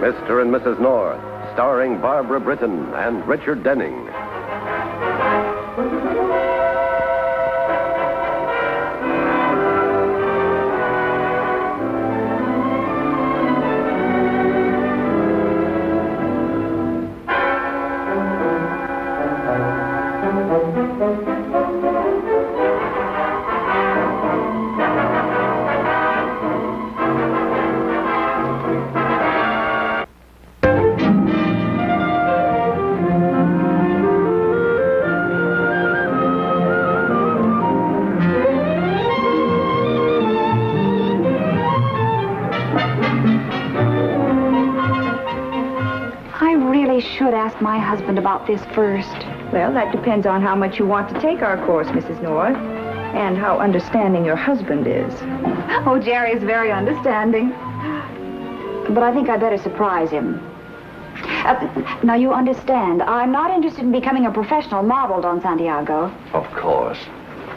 Mr. and Mrs. North, starring Barbara Britton and Richard Denning. Should ask my husband about this first. Well, that depends on how much you want to take our course, Mrs. North, and how understanding your husband is. Oh, Jerry is very understanding. But I think I better surprise him. Now, you understand, I'm not interested in becoming a professional model, Don Santiago. Of course.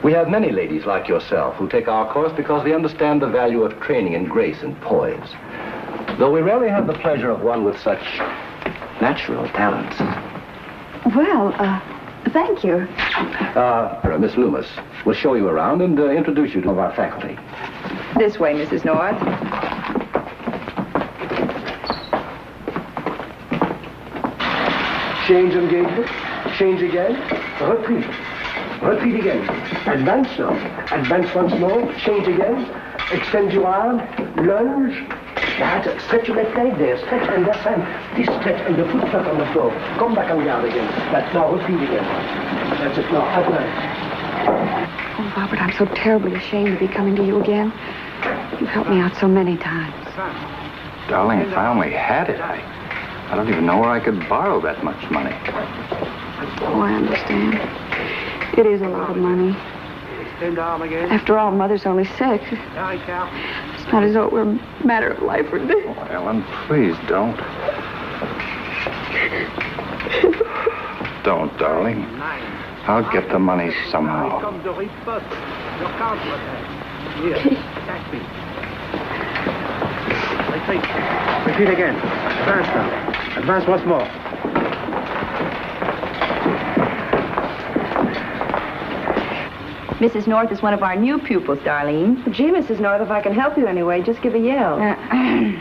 We have many ladies like yourself who take our course because they understand the value of training in grace and poise. Though we rarely have the pleasure of one with such natural talents. Well, thank you. Miss Loomis will show you around and introduce you to our faculty. This way, Mrs. North. Change engagement. Change again. Retreat. Retreat again. Advance now. Advance once more. Change again. Extend your arm. Lunge. That's stretch your left leg there. Stretch and left hand. This stretch and the foot flat on the floor. Come back on guard again. That's now repeat again. That's it now. Advance. Oh, Robert, I'm so terribly ashamed to be coming to you again. You've helped me out so many times. Darling, if I only had it, I don't even know where I could borrow that much money. Oh, I understand. It is a lot of money. After all, Mother's only 6. It's not as though it were a matter of life or death. Oh, Ellen, please don't. Don't, darling. I'll get the money somehow. Repeat again. Advance now. Advance once more. Mrs. North is one of our new pupils, Darlene. Gee, Mrs. North, if I can help you anyway, just give a yell.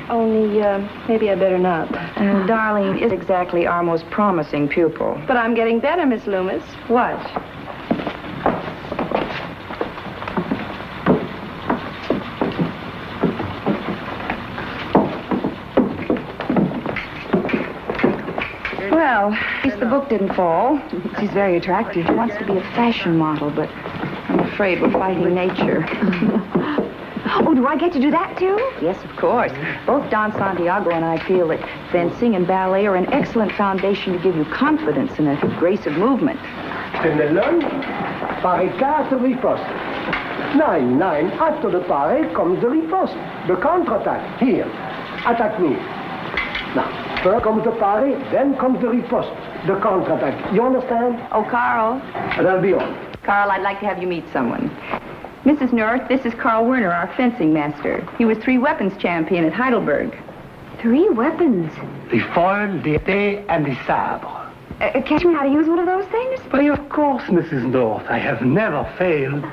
Only, maybe I better not. Darlene is exactly our most promising pupil. But I'm getting better, Miss Loomis. What? Well, at least the book didn't fall. She's very attractive. She wants to be a fashion model, but I'm afraid we're fighting nature. Oh, do I get to do that, too? Yes, of course. Both Don Santiago and I feel that fencing and ballet are an excellent foundation to give you confidence and a grace of movement. Then the lunge, parade 4 riposte. 9, 9. After the parade comes the riposte. The counterattack. Here. Attack me. Now, first comes the parade, then comes the riposte. The counterattack. You understand? Oh, Carl. That'll be all. Carl, I'd like to have you meet someone. Mrs. North, this is Carl Werner, our fencing master. He was 3 weapons champion at Heidelberg. 3 weapons? The foil, the épée, and the sabre. Can you teach me how to use one of those things? Why, of course, Mrs. North. I have never failed.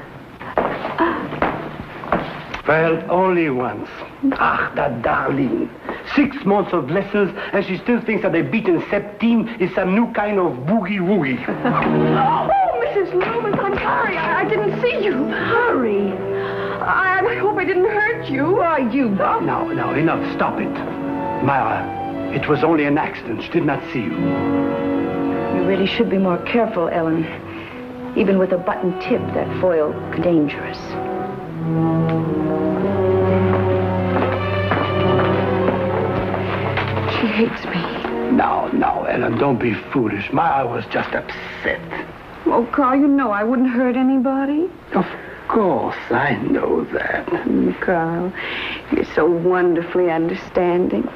Failed only once. Ah, that darling. 6 months of lessons, and she still thinks that a beaten septime is some new kind of boogie-woogie. Oh, Mrs. Loomis, I'm sorry. I didn't see you. Hurry. I hope I didn't hurt you. No, enough. Stop it. Myra, it was only an accident. She did not see you. You really should be more careful, Ellen. Even with a button tip, that foil is dangerous. She hates me. No, Ellen, don't be foolish. Myra was just upset. Oh, Carl, you know I wouldn't hurt anybody. Of course, I know that. Carl, you're so wonderfully understanding.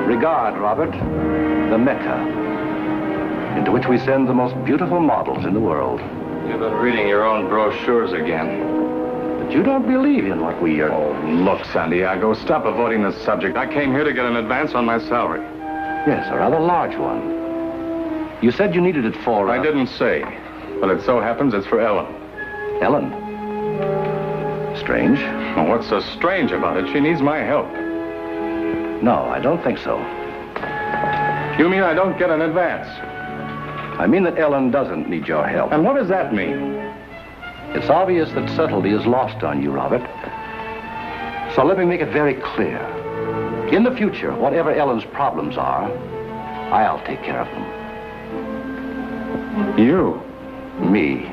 Regard, Robert, the Mecca, into which we send the most beautiful models in the world. You've been reading your own brochures again. But you don't believe in what we are... Oh, look, Santiago, stop avoiding the subject. I came here to get an advance on my salary. Yes, a rather large one. You said you needed it for... I didn't say. But it so happens it's for Ellen. Ellen? Strange. Well, what's so strange about it? She needs my help. No, I don't think so. You mean I don't get an advance? I mean that Ellen doesn't need your help. And what does that mean? It's obvious that subtlety is lost on you, Robert. So let me make it very clear. In the future, whatever Ellen's problems are, I'll take care of them. You? Me.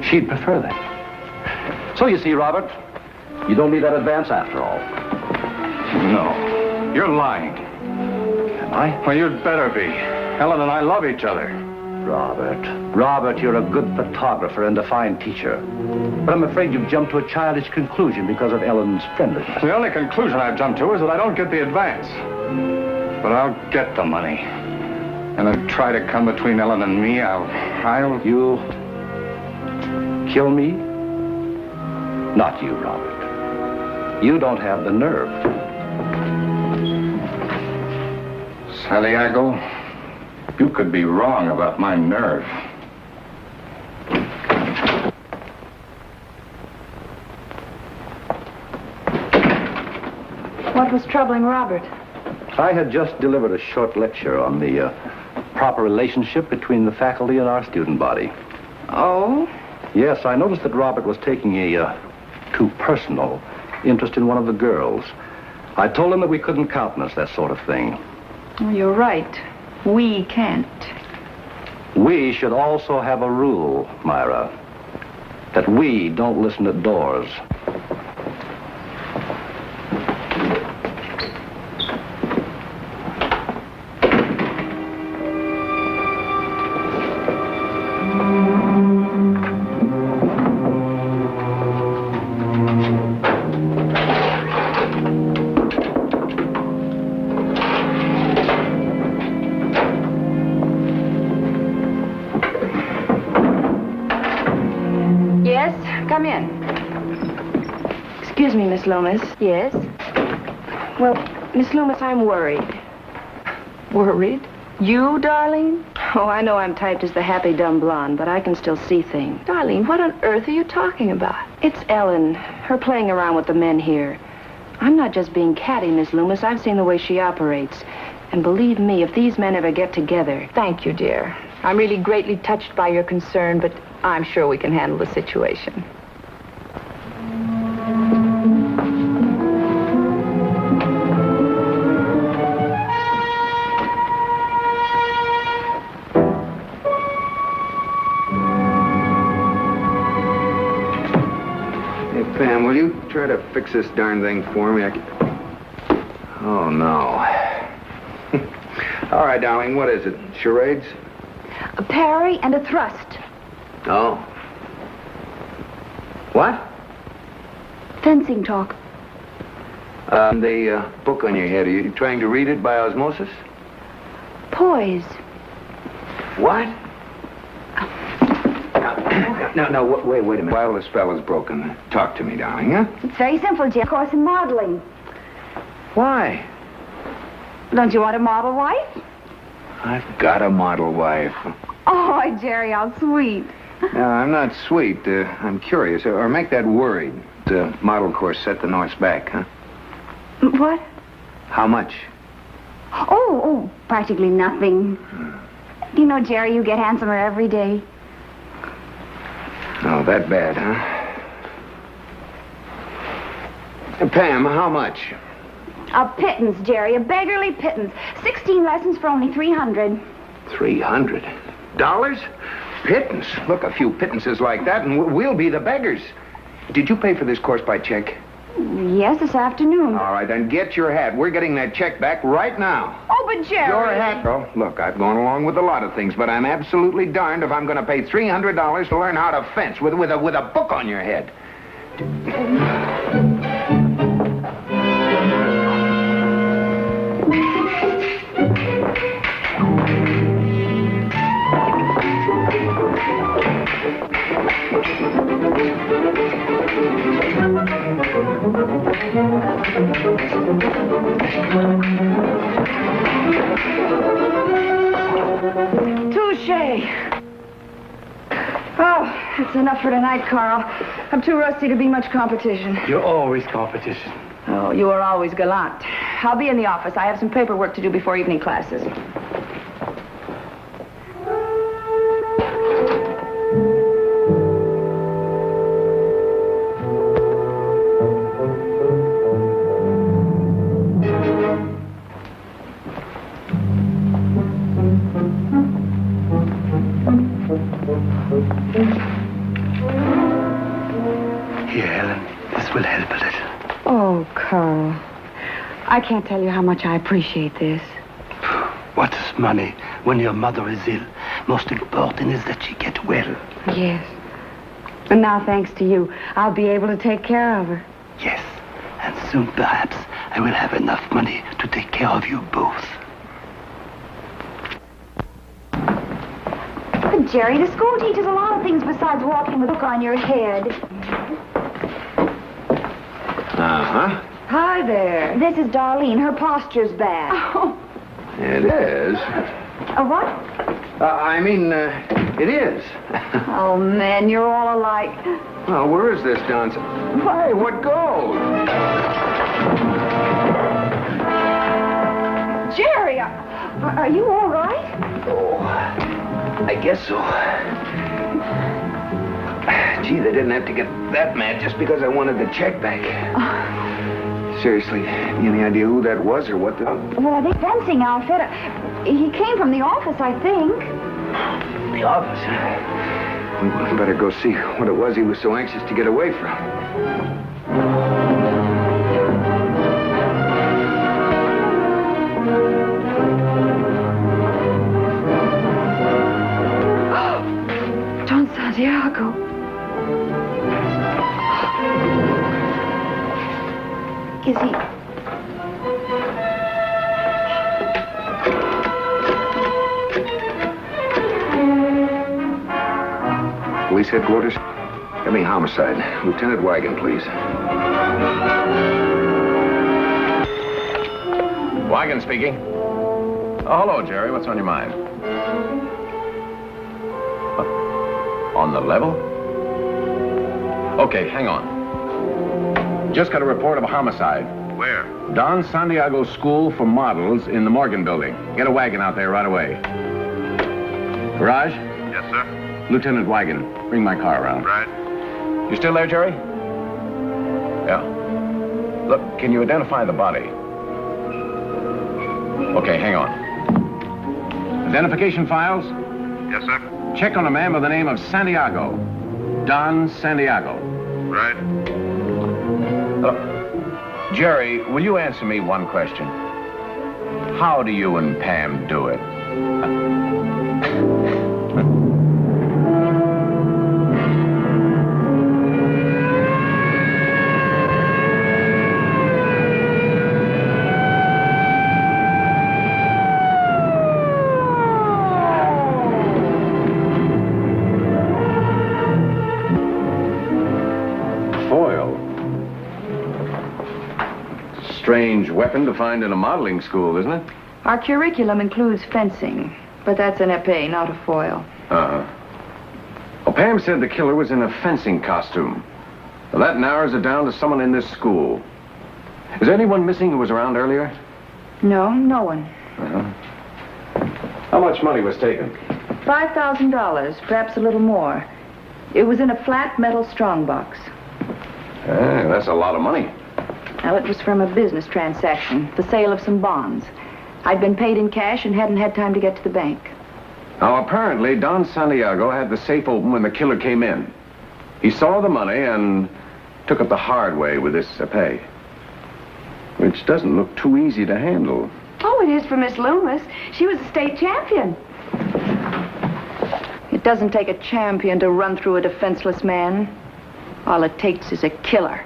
She'd prefer that. So you see, Robert, you don't need that advance after all. No. You're lying. Am I? Well, you'd better be. Ellen and I love each other. Robert, you're a good photographer and a fine teacher. But I'm afraid you've jumped to a childish conclusion because of Ellen's friendliness. The only conclusion I've jumped to is that I don't get the advance. But I'll get the money. And then try to come between Ellen and me, You'll kill me? Not you, Robert. You don't have the nerve. Santiago, you could be wrong about my nerve. What was troubling Robert? I had just delivered a short lecture on the proper relationship between the faculty and our student body. Oh? Yes, I noticed that Robert was taking a too personal interest in one of the girls. I told him that we couldn't countenance that sort of thing. Oh, you're right. We can't. We should also have a rule, Myra, that we don't listen at doors. Come in. Excuse me, Miss Loomis. Yes? Well, Miss Loomis, I'm worried. Worried? You, Darlene? Oh, I know I'm typed as the happy dumb blonde, but I can still see things. Darlene, what on earth are you talking about? It's Ellen, her playing around with the men here. I'm not just being catty, Miss Loomis. I've seen the way she operates. And believe me, if these men ever get together... Thank you, dear. I'm really greatly touched by your concern, but I'm sure we can handle the situation. Pam, will you try to fix this darn thing for me? Oh, no. All right, darling, what is it? Charades? A parry and a thrust. Oh. What? Fencing talk. The book on your head, are you trying to read it by osmosis? Poise. What? No, wait a minute. While the spell is broken, talk to me, darling, huh? It's very simple, Jim. Of course, in modeling. Why? Don't you want a model wife? I've got a model wife. Oh, Jerry, how sweet. No, I'm not sweet. I'm curious. Or make that worried. The model course set the North's back, huh? What? How much? Oh, practically nothing. You know, Jerry, you get handsomer every day. Oh, that bad, huh? Pam, how much? A pittance, Jerry, a beggarly pittance. 16 lessons for only $300. $300? Pittance? Look, a few pittances like that, and we'll be the beggars. Did you pay for this course by check? Yes, this afternoon. All right, then get your hat. We're getting that check back right now. Oh, but Jerry... Your hat. Oh, look, I've gone along with a lot of things, but I'm absolutely darned if I'm going to pay $300 to learn how to fence with a book on your head. Touche. Oh, that's enough for tonight, Carl. I'm too rusty to be much competition. You're always competition. Oh, you are always gallant. I'll be in the office. I have some paperwork to do before evening classes. Here, Helen. This will help a little. Oh, Carl. I can't tell you how much I appreciate this. What is money when your mother is ill? Most important is that she get well. Yes. And now, thanks to you, I'll be able to take care of her. Yes. And soon, perhaps, I will have enough money to take care of you both. But, Jerry, the school teaches a lot of things besides walking with a book on your head. Uh-huh. Hi there. This is Darlene. Her posture's bad. Oh, It is. What? It is. Oh, man, you're all alike. Well, where is this dance? Hey, what goes? Jerry, are you all right? Oh, I guess so. Gee, they didn't have to get that mad just because I wanted the check back. Seriously, any idea who that was or what the... Well, I think fencing outfit. He came from the office, I think. The office? We better go see what it was he was so anxious to get away from. Don Santiago. Is he... Police headquarters? Give me homicide. Lieutenant Wagon, please. Wagon speaking. Oh, hello, Jerry. What's on your mind? What? On the level? Okay, hang on. Just got a report of a homicide. Where? Don Santiago School for Models in the Morgan Building. Get a wagon out there right away. Garage? Yes, sir. Lieutenant Wagon, bring my car around. Right. You still there, Jerry? Yeah. Look, can you identify the body? Okay, hang on. Identification files? Yes, sir. Check on a man by the name of Santiago. Don Santiago. Right. Jerry, will you answer me one question? How do you and Pam do it? Strange weapon to find in a modeling school, isn't it? Our curriculum includes fencing, but that's an épée, not a foil. Uh-huh. Well, Pam said the killer was in a fencing costume. Well, that narrows it down to someone in this school. Is there anyone missing who was around earlier? No, no one. Uh-huh. How much money was taken? $5,000, perhaps a little more. It was in a flat metal strongbox. That's a lot of money. Well, it was from a business transaction, the sale of some bonds. I'd been paid in cash and hadn't had time to get to the bank. Now, apparently, Don Santiago had the safe open when the killer came in. He saw the money and took it the hard way with this épée, which doesn't look too easy to handle. Oh, it is for Miss Loomis. She was a state champion. It doesn't take a champion to run through a defenseless man. All it takes is a killer.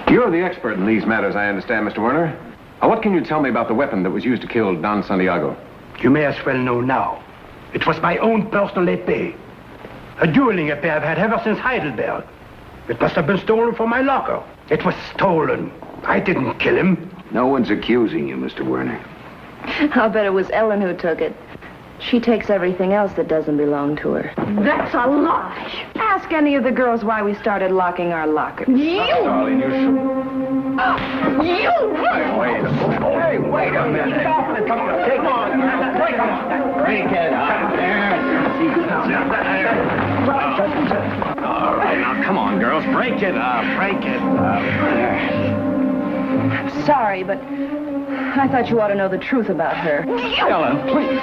You're the expert in these matters, I understand, Mr. Werner. Now, what can you tell me about the weapon that was used to kill Don Santiago? You may as well know now. It was my own personal épée. A dueling affair I've had ever since Heidelberg. It must have been stolen from my locker. It was stolen. I didn't kill him. No one's accusing you, Mr. Werner. I'll bet it was Ellen who took it. She takes everything else that doesn't belong to her. That's a lie. Ask any of the girls why we started locking our lockers. Darling, you should... Hey, wait a minute. Take on. Break it up. All right, now come on, girls. Break it up. Break it up. I'm sorry, but I thought you ought to know the truth about her. Ellen, please.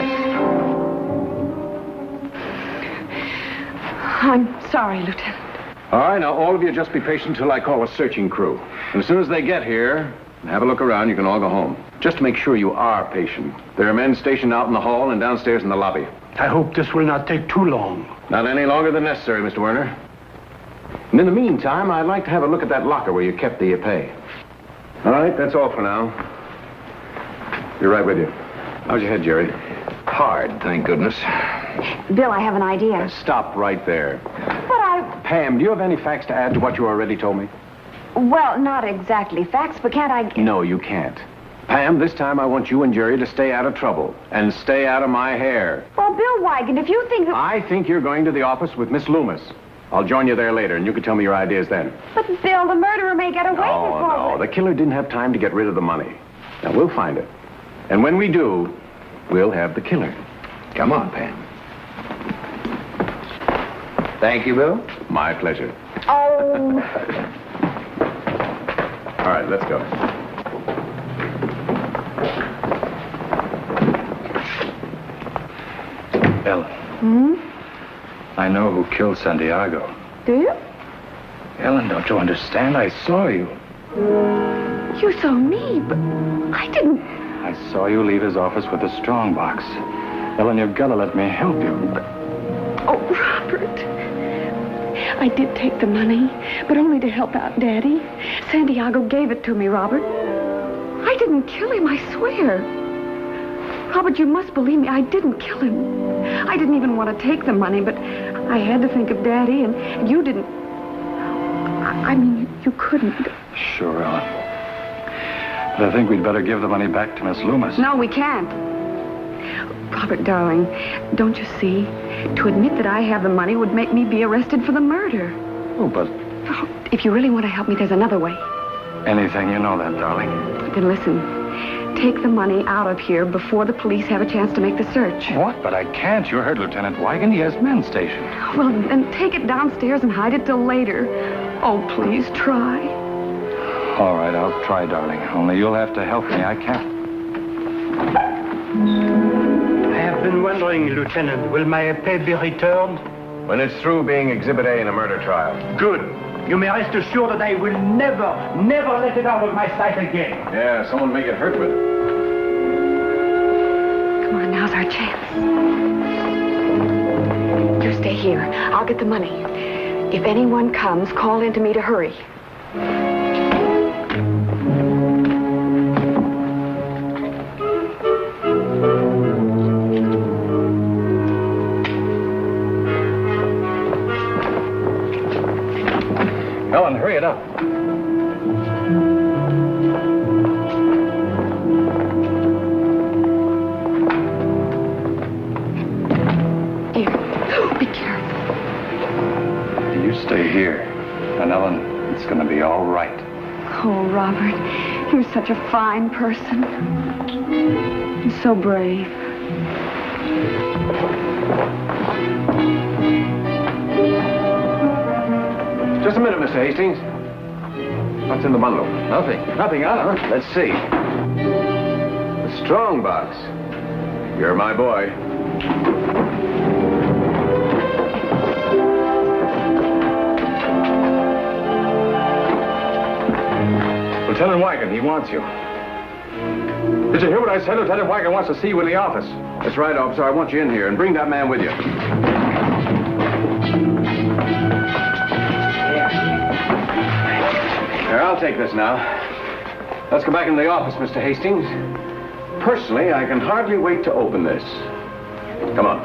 I'm sorry, Lieutenant. All right, now all of you just be patient till I call a searching crew. And as soon as they get here and have a look around, you can all go home. Just to make sure you are patient. There are men stationed out in the hall and downstairs in the lobby. I hope this will not take too long. Not any longer than necessary, Mr. Werner. And in the meantime, I'd like to have a look at that locker where you kept the pay. All right, that's all for now. Be right with you. How's your head, Jerry? Hard, thank goodness. Bill, I have an idea. Stop right there. But Pam, do you have any facts to add to what you already told me? well, not exactly facts, but can't I... No, you can't. Pam, this time I want you and Jerry to stay out of trouble and stay out of my hair. Well, Bill Wigan, if you think that... I think you're going to the office with Miss Loomis. I'll join you there later, and you can tell me your ideas then. But, Bill, the murderer may get away before... No, the killer didn't have time to get rid of the money. Now, we'll find it. And when we do, we'll have the killer. Come on, Pam. Thank you, Bill. My pleasure. Oh... All right, let's go. Ellen. I know who killed Santiago. Do you? Ellen, don't you understand? I saw you. You saw me, but I didn't... I saw you leave his office with a strong box. Ellen, you've got to let me help you. Oh, Robert. I did take the money, but only to help out Daddy. Santiago gave it to me, Robert. I didn't kill him, I swear. Robert, you must believe me. I didn't kill him. I didn't even want to take the money, but I had to think of Daddy, and you didn't... I mean, you couldn't. Sure, Ellen. But I think we'd better give the money back to Miss Loomis. No, we can't. Robert, darling, don't you see? To admit that I have the money would make me be arrested for the murder. Oh, but Oh, if you really want to help me, there's another way. anything, you know that, darling. Then listen. Take the money out of here before the police have a chance to make the search. What? But I can't. You heard Lieutenant Wigan. He has men stationed. Well, then take it downstairs and hide it till later. Oh, please, try. All right, I'll try, darling. Only you'll have to help me. I can't. I have been wondering, Lieutenant, will my pay be returned? When it's through being Exhibit A in a murder trial. Good. You may rest assured that I will never let it out of my sight again. Yeah, someone may get hurt with it. Come on, now's our chance. You stay here. I'll get the money. If anyone comes, call in to me to hurry. Ellen, hurry it up. Here. Be careful. You stay here. And Ellen, it's going to be all right. Oh, Robert, you're such a fine person. And so brave. Just a minute, Mr. Hastings. What's in the bundle? Nothing. Nothing, huh? Let's see. The strong box. You're my boy. Lieutenant Wigan, he wants you. Did you hear what I said? Lieutenant Wigan wants to see you in the office. That's right, officer. I want you in here, and bring that man with you. Here, I'll take this now. Let's go back into the office, Mr. Hastings. Personally, I can hardly wait to open this. Come on.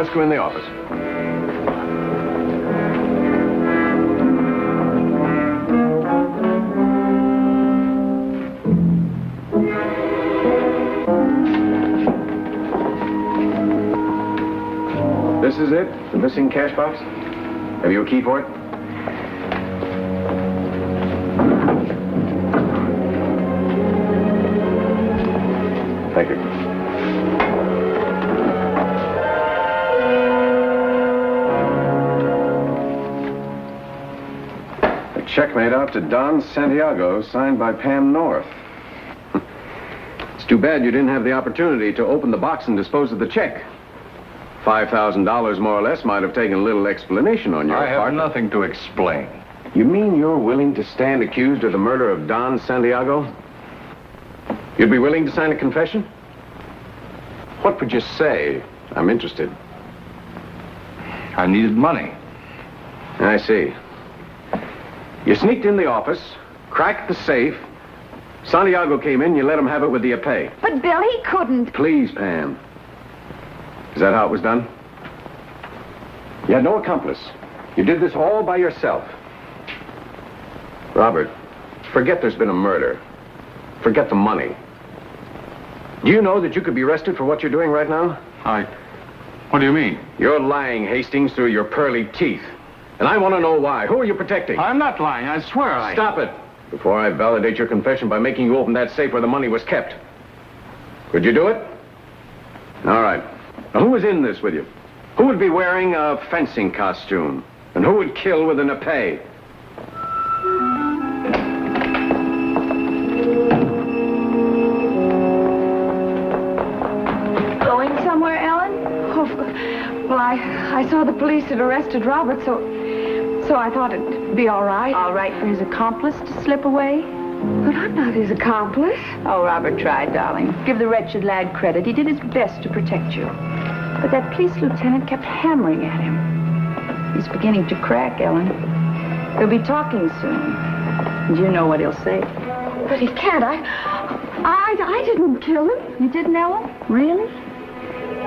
escrow in the office. This is it? The missing cash box? Have you a key for it? Thank you. A check made out to Don Santiago, signed by Pam North. It's too bad you didn't have the opportunity to open the box and dispose of the check. $5,000 more or less might have taken a little explanation on your part. I have nothing to explain. You mean you're willing to stand accused of the murder of Don Santiago? You'd be willing to sign a confession? What would you say? I'm interested. I needed money. I see. You sneaked in the office, cracked the safe. Santiago came in, you let him have it with the epee. But Bill, he couldn't. Please, Pam. Is that how it was done? You had no accomplice. You did this all by yourself. Robert, forget there's been a murder. Forget the money. Do you know that you could be arrested for what you're doing right now? What do you mean? You're lying, Hastings, through your pearly teeth. And I want to know why. Who are you protecting? I'm not lying. I swear Stop it, before I validate your confession by making you open that safe where the money was kept. Could you do it? All right. Now, who was in this with you? Who would be wearing a fencing costume? And who would kill with an epee? Going somewhere, Ellen? Oh, well, I saw the police had arrested Robert, so I thought it'd be all right. All right for his accomplice to slip away? But I'm not his accomplice. Oh, Robert tried, darling. Give the wretched lad credit. He did his best to protect you. But that police lieutenant kept hammering at him. He's beginning to crack, Ellen. They'll be talking soon. And you know what he'll say. But he can't. I didn't kill him. You didn't, Ellen? Really?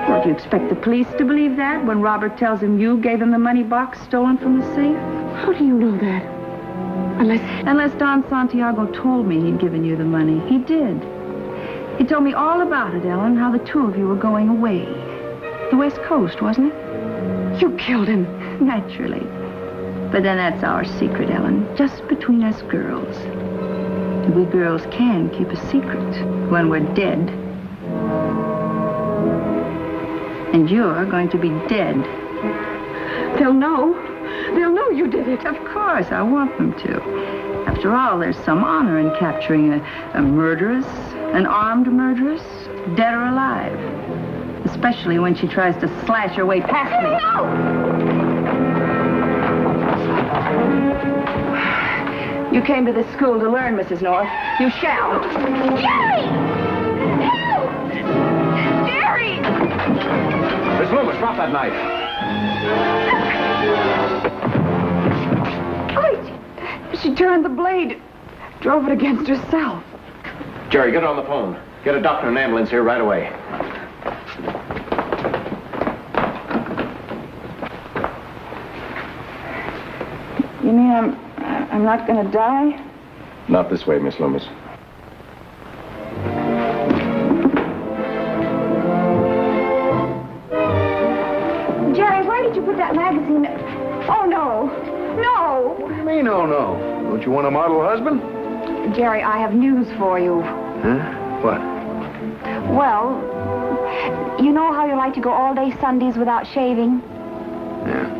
Well, do you expect the police to believe that when Robert tells him you gave him the money box stolen from the safe? How do you know that? Unless Don Santiago told me he'd given you the money. He did. He told me all about it, Ellen, how the two of you were going away. The West Coast, wasn't it? You killed him. Naturally. But then that's our secret, Ellen. Just between us girls. And we girls can keep a secret when we're dead. And you're going to be dead. They'll know. They'll know you did it. Of course, I want them to. After all, there's some honor in capturing a murderess, an armed murderess, dead or alive. Especially when she tries to slash her way past me. No! You came to this school to learn, Mrs. North. You shall. Jerry! Help! Jerry! Miss Loomis, drop that knife. She turned the blade, drove it against herself. Jerry, get on the phone. Get a doctor and an ambulance here right away. You mean I'm not going to die? Not this way, Miss Loomis. Jerry, where did you put that magazine? Oh, no. No! What do you mean, oh, no? Don't you want a model husband? Jerry, I have news for you. Huh? What? Well, you know how you like to go all day Sundays without shaving? Yeah.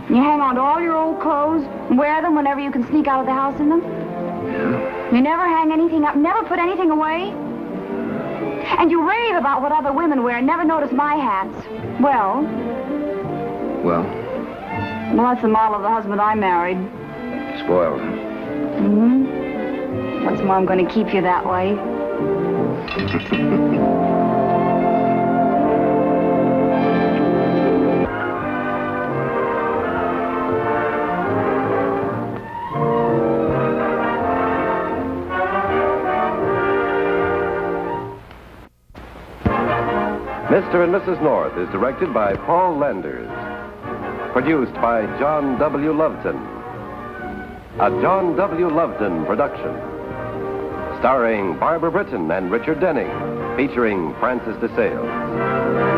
You hang on to all your old clothes, wear them whenever you can sneak out of the house in them? Yeah. You never hang anything up, never put anything away? And you rave about what other women wear and never notice my hats. Well, Well, that's the model of the husband I married. spoiled. Mm-hmm. What's more, I'm going to keep you that way. Mr. and Mrs. North is directed by Paul Landers. Produced by John W. Loveton. A John W. Loveton production. Starring Barbara Britton and Richard Denning. Featuring Francis DeSales.